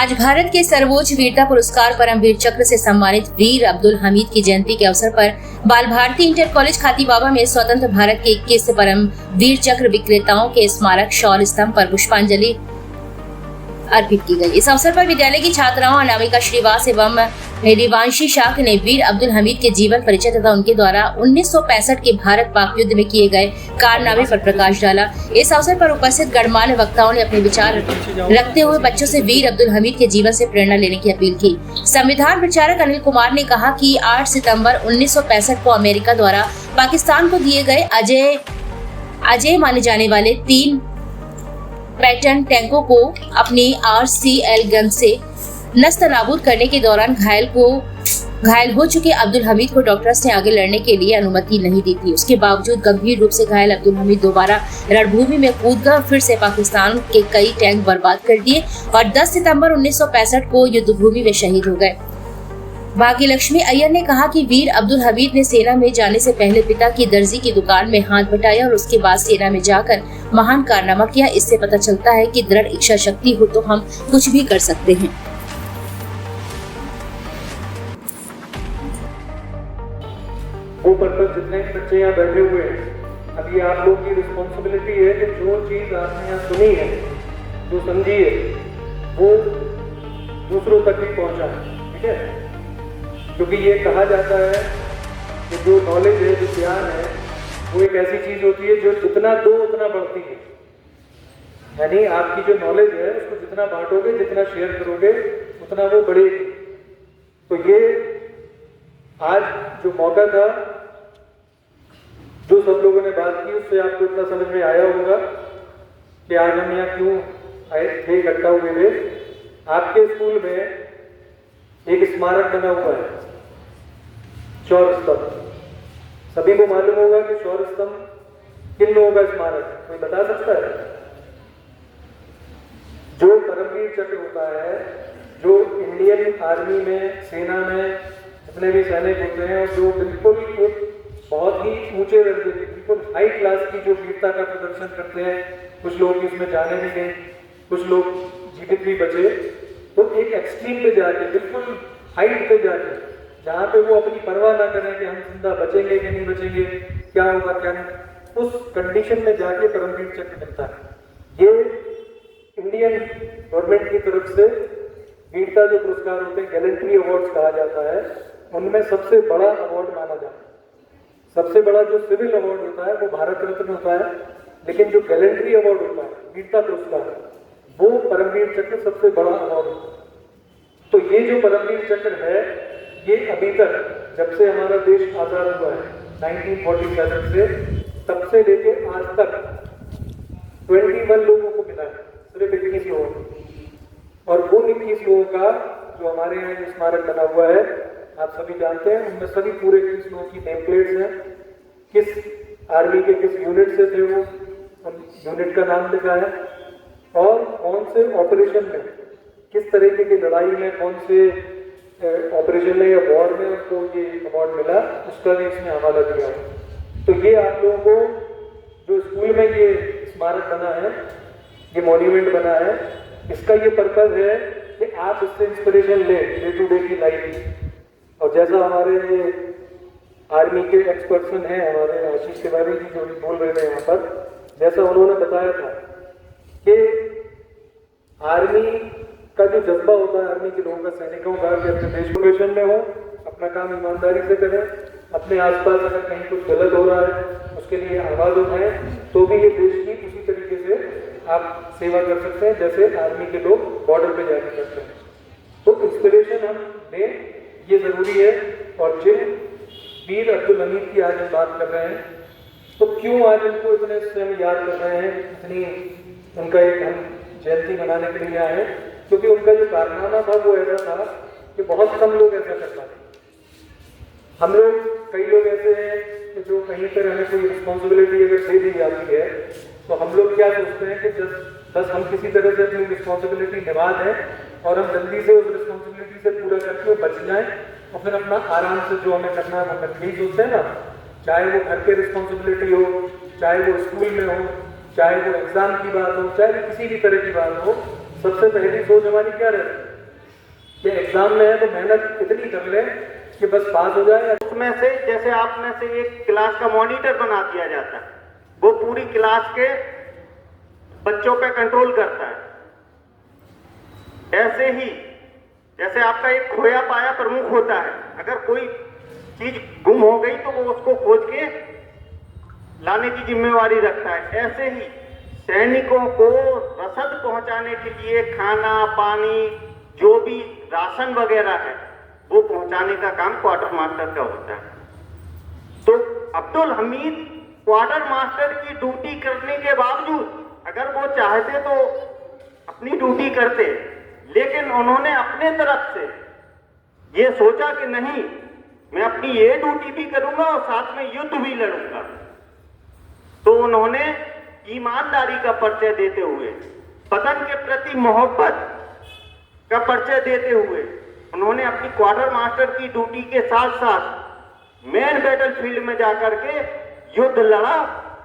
आज भारत के सर्वोच्च वीरता पुरस्कार परमवीर चक्र से सम्मानित वीर अब्दुल हमीद की जयंती के अवसर पर बाल भारती इंटर कॉलेज खातीबाबा में स्वतंत्र भारत के 21 परम वीर चक्र विक्रेताओं के स्मारक शौर्य स्तंभ पर पुष्पांजलि अर्पित की गई। इस अवसर पर विद्यालय की छात्राओं अनामिका श्रीवास एवं रिवांशी शाह ने वीर अब्दुल हमीद के जीवन परिचय तथा उनके द्वारा 1965 के भारत पाक युद्ध में किए गए कारनामे पर प्रकाश डाला। इस अवसर पर उपस्थित गणमान्य वक्ताओं ने अपने विचार रखते हुए बच्चों से वीर अब्दुल हमीद के जीवन से प्रेरणा लेने की अपील की। संविधान प्रचारक अनिल कुमार ने कहा कि 8 सितंबर 1965 को अमेरिका द्वारा पाकिस्तान को दिए गए अजय माने जाने वाले 3 पैटर्न टैंकों को अपनी RCL गन से नस्तनाबूद करने के दौरान घायल हो चुके अब्दुल हमीद को डॉक्टर्स ने आगे लड़ने के लिए अनुमति नहीं दी थी। उसके बावजूद गंभीर रूप से घायल अब्दुल हमीद दोबारा रणभूमि में कूदकर फिर से पाकिस्तान के कई टैंक बर्बाद कर दिए और 10 सितंबर 1965 को युद्धभूमि में शहीद हो गए। भाग्यलक्ष्मी अय्यर ने कहा कि वीर अब्दुल हमीद ने सेना में जाने से पहले पिता की दर्जी की दुकान में हाथ बटाया और उसके बाद सेना में जाकर महान कारनामा किया। इससे पता चलता है कि दृढ़ इच्छा शक्ति हो तो हम कुछ भी कर सकते हैं। वो पर्पस जितने बच्चे यहाँ बैठे हुए हैं, अभी आप लोग की रिस्पॉन्सिबिलिटी है कि जो चीज़ आपने यहाँ सुनी है, जो समझी है, वो दूसरों तक भी पहुँचाए। ठीक है, क्योंकि ये कहा जाता है कि जो नॉलेज है, जो ज्ञान है, वो एक ऐसी चीज़ होती है जो जितना दो उतना बढ़ती है। यानी आपकी जो नॉलेज है उसको जितना बांटोगे, जितना शेयर करोगे, उतना वो बढ़ेगी। तो ये आज जो मौका था, जो सब लोगों ने बात की, उससे आपको इतना समझ में आया होगा कि आज हम यहाँ क्यों आए थे, इकट्ठा हुए थे। आपके स्कूल में एक स्मारक बना हुआ है, शौर्य स्तंभ। सभी को मालूम होगा कि शौर्य स्तंभ किन लोगों का स्मारक, कोई बता सकता है? जो परमवीर चक्र होता है, जो इंडियन आर्मी में, सेना में जितने भी सैनिक होते हैं और जो बिल्कुल एक बहुत ही ऊंचे दर्जे की, बिल्कुल हाई क्लास की जो वीरता का प्रदर्शन करते हैं। कुछ लोग इसमें जाने भी गए, कुछ लोग जीवित भी बचे। तो एक एक्सट्रीम पे जाके, बिल्कुल हाइट पे जाके, जहाँ पे वो अपनी परवाह ना करें कि हम जिंदा बचेंगे कि नहीं बचेंगे, क्या होगा क्या नहीं, उस कंडीशन में जाके परमवीर चक्र मिलता है। ये इंडियन गवर्नमेंट की तरफ से वीरता जो पुरस्कार होते हैं, गैलेंट्री अवार्ड्स कहा जाता है, उनमें सबसे बड़ा अवार्ड माना जाता है। सबसे बड़ा जो सिविल अवार्ड होता है वो भारत रत्न होता है, लेकिन जो गैलेंट्री अवार्ड होता है, वीरता पुरस्कार, वो परमवीर चक्र सबसे बड़ा अवार्ड होता है। तो ये जो परमवीर चक्र है, ये अभी तक, जब से हमारा देश आजाद हुआ है 1947 से, तब से लेके आज तक 21 लोगों को मिला है, सिर्फ 21 लोगों को। और वो 21 लोगों का जो हमारे यहाँ स्मारक बना हुआ है, आप सभी जानते हैं, उनमें सभी पूरे 21 लोगों की नेम प्लेट्स हैं, किस आर्मी के किस यूनिट से थे वो, उन यूनिट का नाम लिखा है, और कौन से ऑपरेशन में, किस तरीके की लड़ाई में, कौन से ऑपरेशन में या वॉर में उनको ये अवार्ड मिला, उसका भी इसमें हवाला दिया है। तो ये आप लोगों को जो स्कूल में ये स्मारक बना है, ये मॉन्यूमेंट बना है, इसका ये पर्पज है कि आप इससे इंस्पिरेशन लें डे टू डे की लाइफ। और जैसा हमारे ये आर्मी के एक्सपर्सन हैं, हमारे आशीष तिवारी जी जो बोल रहे थे यहाँ पर, जैसा उन्होंने बताया था कि आर्मी का जो जज्बा होता है, आर्मी के लोगों का, सैनिकों का, कि अपने देश प्रोफेशन में हो, अपना काम ईमानदारी से करें, अपने आसपास अगर कहीं कुछ गलत हो रहा है उसके लिए आवाज़ उठाएं, तो भी ये देश की उसी तरीके से आप सेवा कर सकते हैं जैसे आर्मी के लोग बॉर्डर पे जाके करते हैं। तो इंस्पिरेशन हम दें, ये ज़रूरी है। और जिन वीर अब्दुल हमीद की आज हम बात कर रहे हैं, तो क्यों आज इनको इतने से हम याद कर रहे हैं, इतनी उनका एक हम जयंती मनाने के लिए आए हैं? क्योंकि उनका जो कारनामा था वो ऐसा था कि बहुत कम लोग ऐसा कर पाते। हम लोग, कई लोग ऐसे हैं कि जो कहीं पर हमें कोई रिस्पॉन्सिबिलिटी अगर दे दी जाती है, तो हम लोग क्या सोचते हैं कि बस हम किसी तरह से अपनी रिस्पॉन्सिबिलिटी निभा दें और हम जल्दी से उस रिस्पॉन्सिबिलिटी से पूरा करके बच जाएं और फिर अपना आराम से जो हमें करना है वो करके ही सोचते हैं ना। चाहे वो घर के रिस्पॉन्सिबिलिटी हो, चाहे वो स्कूल में हो, चाहे वो एग्जाम की बात हो, चाहे किसी भी तरह की बात हो, सबसे पहली सोच हमारी क्या रहती है? कि एग्जाम में है तो मेहनत इतनी कर ले कि बस पास हो जाए। उसमें से जैसे आप में से एक क्लास का मॉनिटर बना दिया जाता है, वो पूरी क्लास के बच्चों पे कंट्रोल करता है। ऐसे ही जैसे आपका एक खोया पाया प्रमुख होता है, अगर कोई चीज गुम हो गई तो वो उसको खोज के लाने की जिम्मेवारी रखता है। ऐसे ही सैनिकों को रसद पहुंचाने के लिए खाना पानी जो भी राशन वगैरह है वो पहुंचाने का काम क्वार्टर मास्टर का होता है। तो अब्दुल हमीद क्वार्टर मास्टर की ड्यूटी करने के बावजूद अगर वो चाहते तो अपनी ड्यूटी करते, लेकिन उन्होंने अपने तरफ से ये सोचा कि नहीं, मैं अपनी ये ड्यूटी भी करूंगा और साथ में युद्ध भी लड़ूंगा। तो उन्होंने ईमानदारी का परिचय देते हुए, वतन के प्रति मोहब्बत का परिचय देते हुए उन्होंने अपनी क्वार्टर मास्टर की ड्यूटी के साथ साथ मेन बैटल फील्ड में जाकर के युद्ध लड़ा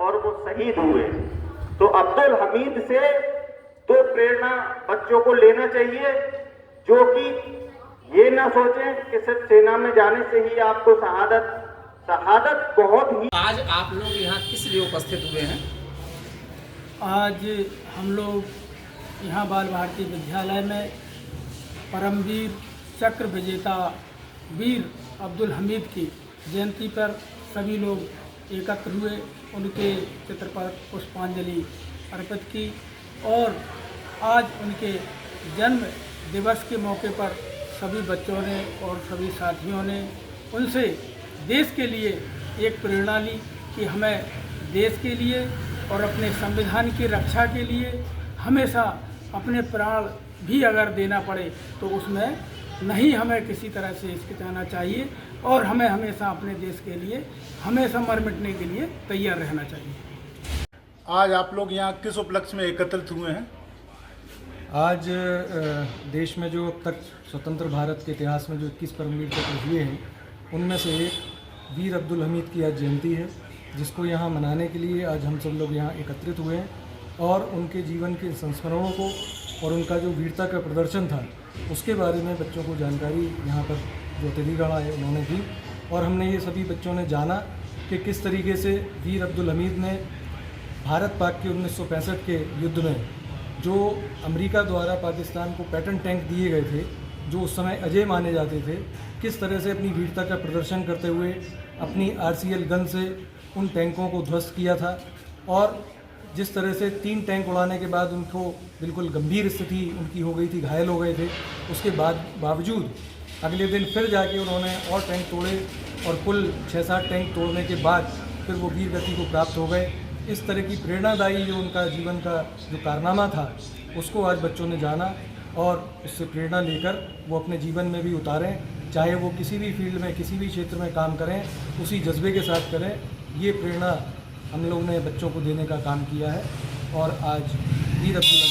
और वो शहीद हुए। तो अब्दुल हमीद से दो प्रेरणा बच्चों को लेना चाहिए, जो कि ये ना सोचें कि सिर्फ सेना में जाने से ही आपको शहादत बहुत ही। आज आप लोग यहाँ किस लिए उपस्थित हुए हैं? आज हम लोग यहाँ बाल भारती विद्यालय में परमवीर चक्र विजेता वीर अब्दुल हमीद की जयंती पर सभी लोग एकत्र हुए, उनके चित्र पर पुष्पांजलि अर्पित की और आज उनके जन्म दिवस के मौके पर सभी बच्चों ने और सभी साथियों ने उनसे देश के लिए एक प्रेरणा ली कि हमें देश के लिए और अपने संविधान की रक्षा के लिए हमेशा अपने प्राण भी अगर देना पड़े तो उसमें नहीं हमें किसी तरह से हिचकिचाना चाहिए और हमें हमेशा अपने देश के लिए हमेशा मर मिटने के लिए तैयार रहना चाहिए। आज आप लोग यहाँ किस उपलक्ष्य में एकत्रित हुए हैं? आज देश में जो अब तक स्वतंत्र भारत के इतिहास में जो 21 परमवीर चक्र हुए हैं उनमें से एक वीर अब्दुल हमीद की आज जयंती है, जिसको यहाँ मनाने के लिए आज हम सब लोग यहाँ एकत्रित हुए हैं और उनके जीवन के संस्मरणों को और उनका जो वीरता का प्रदर्शन था उसके बारे में बच्चों को जानकारी यहाँ पर जो अतिथिगण आए उन्होंने दी और हमने ये सभी बच्चों ने जाना कि किस तरीके से वीर अब्दुल हमीद ने भारत पाक के 1965 के युद्ध में जो अमेरिका द्वारा पाकिस्तान को पैटर्न टैंक दिए गए थे जो उस समय अजय माने जाते थे, किस तरह से अपनी वीरता का प्रदर्शन करते हुए अपनी RCL गन से उन टैंकों को ध्वस्त किया था और जिस तरह से 3 टैंक उड़ाने के बाद उनको बिल्कुल गंभीर स्थिति उनकी हो गई थी, घायल हो गए थे, उसके बावजूद अगले दिन फिर जाके उन्होंने और टैंक तोड़े और कुल 6-7 टैंक तोड़ने के बाद फिर वो वीर गति को प्राप्त हो गए। इस तरह की प्रेरणादायी जो उनका जीवन का जो कारनामा था उसको आज बच्चों ने जाना और उससे प्रेरणा लेकर वो अपने जीवन में भी उतारें, चाहे वो किसी भी फील्ड में किसी भी क्षेत्र में काम करें उसी जज्बे के साथ करें। ये प्रेरणा हम लोग ने बच्चों को देने का काम किया है और आज वीर अब्दुल